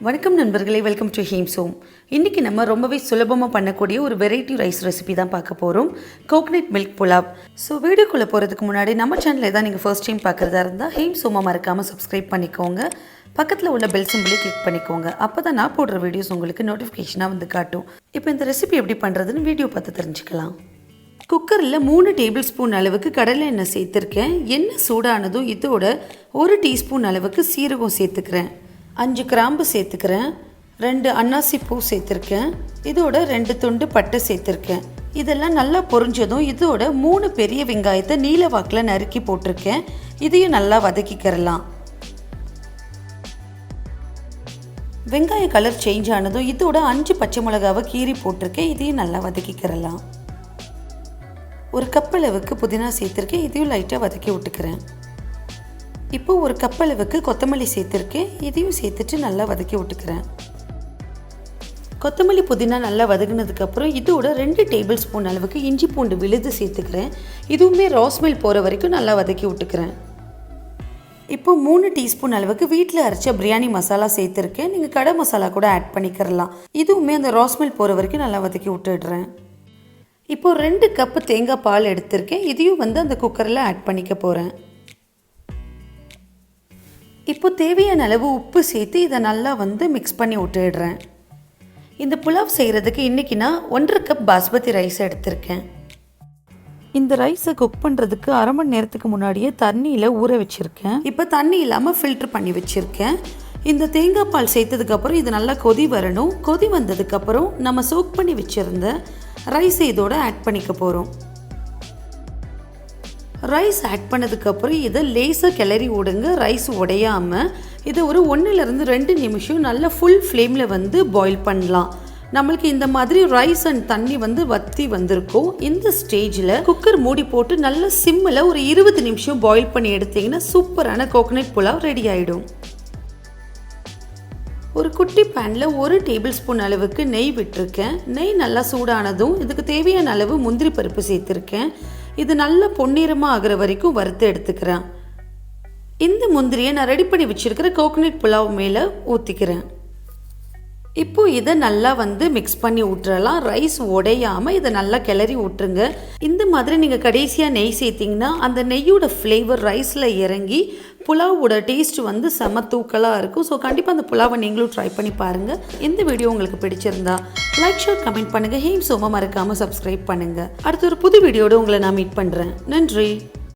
வணக்கம் நண்பர்களே, welcome to ஹீம்ஸ் home. இன்றைக்கி நம்ம ரொம்பவே சுலபமாக பண்ணக்கூடிய ஒரு வெரைட்டி ரைஸ் ரெசிபி தான் பார்க்க போகிறோம். Coconut milk pulao. ஸோ வீடியோக்குள்ளே போகிறதுக்கு முன்னாடி நம்ம சேனலில் தான் நீங்கள் ஃபர்ஸ்ட் டைம் பார்க்குறதா இருந்தால் ஹீம்ஸ் ஹோமை மறக்காமல் சப்ஸ்கிரைப் பண்ணிக்கோங்க. பக்கத்தில் உள்ள பெல் சிம்பிளை கிளிக் பண்ணிக்கோங்க. அப்போ தான் நான் போடுற வீடியோஸ் உங்களுக்கு நோட்டிஃபிகேஷனாக வந்து காட்டும். இப்போ இந்த ரெசிபி எப்படி பண்ணுறதுன்னு வீடியோ பார்த்து தெரிஞ்சுக்கலாம். குக்கரில் 3 டேபிள் ஸ்பூன் அளவுக்கு கடலை எண்ணெய் சேர்த்துருக்கேன். எண்ணெய் சூடானதும் இதோட 1 டீஸ்பூன் அளவுக்கு சீரகம் சேர்த்துக்கிறேன். 5 கிராம்பு சேர்த்துக்கிறேன். 2 அன்னாசி பூ சேர்த்துருக்கேன். இதோட 2 துண்டு பட்டை சேர்த்துருக்கேன். இதெல்லாம் நல்லா பொரிஞ்சதும் இதோட 3 பெரிய வெங்காயத்தை நீல வாக்கில் நறுக்கி போட்டிருக்கேன். இதையும் நல்லா வதக்கிக்கிறலாம். வெங்காய கலர் சேஞ்ச் ஆனதும் இதோட 5 பச்சை மிளகாவை கீறி போட்டிருக்கேன். இதையும் நல்லா வதக்கிக்கிறலாம். 1 கப் அளவுக்கு புதினா சேர்த்துருக்கேன். இதையும் லைட்டாக வதக்கி விட்டுக்கிறேன். இப்போ 1 கப் அளவுக்கு கொத்தமல்லி சேர்த்துருக்கேன். இதையும் சேர்த்துட்டு நல்லா வதக்கி விட்டுக்கிறேன். கொத்தமல்லி புதினா நல்லா வதங்கினதுக்கப்புறம் இதோட 2 டேபிள் ஸ்பூன் அளவுக்கு இஞ்சி பூண்டு விழுது சேர்த்துக்கிறேன். இதுவுமே ராஸ்மெல் போகிற வரைக்கும் நல்லா வதக்கி விட்டுக்கிறேன். இப்போ 3 டீஸ்பூன் அளவுக்கு வீட்டில் அரைச்ச பிரியாணி மசாலா சேர்த்துருக்கேன். நீங்கள் கடை மசாலா கூட ஆட் பண்ணிக்கிறலாம். இதுவுமே அந்த ராஸ்மெல் போகிற வரைக்கும் நல்லா வதக்கி விட்டுடுறேன். இப்போ 2 கப்பு தேங்காய் பால் எடுத்திருக்கேன். இதையும் அந்த குக்கரில் ஆட் பண்ணிக்க போகிறேன். இப்போ தேவையான அளவு உப்பு சேர்த்து இதை நல்லா மிக்ஸ் பண்ணி விட்டுடுறேன். இந்த புலாவ் செய்கிறதுக்கு இன்றைக்கி நான் 1.5 கப் பாஸ்மதி ரைஸ் எடுத்திருக்கேன். இந்த ரைஸை குக் பண்ணுறதுக்கு அரை மணி நேரத்துக்கு முன்னாடியே தண்ணியில் ஊற வச்சுருக்கேன். இப்போ தண்ணி இல்லாமல் ஃபில்ட்ரு பண்ணி வச்சுருக்கேன். இந்த தேங்காய் பால் சேர்த்ததுக்கப்புறம் இது நல்லா கொதி வரணும். கொதி வந்ததுக்கப்புறம் நம்ம சோக் பண்ணி வச்சுருந்த ரைஸை இதோட ஆட் பண்ணிக்க போகிறோம். ரைஸ் ஆட் பண்ணதுக்கப்புறம் இதை லேசாக கிளறி விடுங்க. ரைஸ் உடையாமல் இதை ஒரு 1-2 நிமிஷம் நல்லா ஃபுல் ஃப்ளேமில் பாயில் பண்ணலாம். நம்மளுக்கு இந்த மாதிரி ரைஸ் அண்ட் தண்ணி வற்றி வந்திருக்கும். இந்த ஸ்டேஜில் குக்கர் மூடி போட்டு நல்லா சிம்மில் ஒரு 20 நிமிஷம் பாயில் பண்ணி எடுத்திங்கன்னா சூப்பரான கோகனட் புலாவ் ரெடி ஆகிடும். ஒரு குட்டி பேனில் 1 டேபிள் ஸ்பூன் அளவுக்கு நெய் விட்டுருக்கேன். நெய் நல்லா சூடானதும் இதுக்கு தேவையான அளவு முந்திரி பருப்பு சேர்த்துருக்கேன். இது நல்லா பொன்னிறமாக ஆகிற வரைக்கும் வறுத்து எடுத்துக்கிறேன். இந்த முந்திரியை நான் ரெடி பண்ணி வச்சுருக்கிற கோகனட் புலாவ் மேலே ஊற்றிக்கிறேன். இப்போது இதை நல்லா மிக்ஸ் பண்ணி விட்டுறலாம். ரைஸ் உடையாமல் இதை நல்லா கிளறி விட்டுருங்க. இந்த மாதிரி நீங்கள் கடைசியாக நெய் சேர்த்திங்கன்னா அந்த நெய்யோட ஃப்ளேவர் ரைஸில் இறங்கி புலாவோட டேஸ்ட் செம தூக்கலாக இருக்கும். ஸோ கண்டிப்பாக அந்த புலாவை நீங்களும் ட்ரை பண்ணி பாருங்கள். இந்த வீடியோ உங்களுக்கு பிடிச்சிருந்தா லைக், ஷேர், கமெண்ட் பண்ணுங்கள். ஹீம்ஸ் ஹோமை மறக்காமல் சப்ஸ்கிரைப் பண்ணுங்கள். அடுத்த ஒரு புது வீடியோட உங்களை நான் மீட் பண்ணுறேன். நன்றி.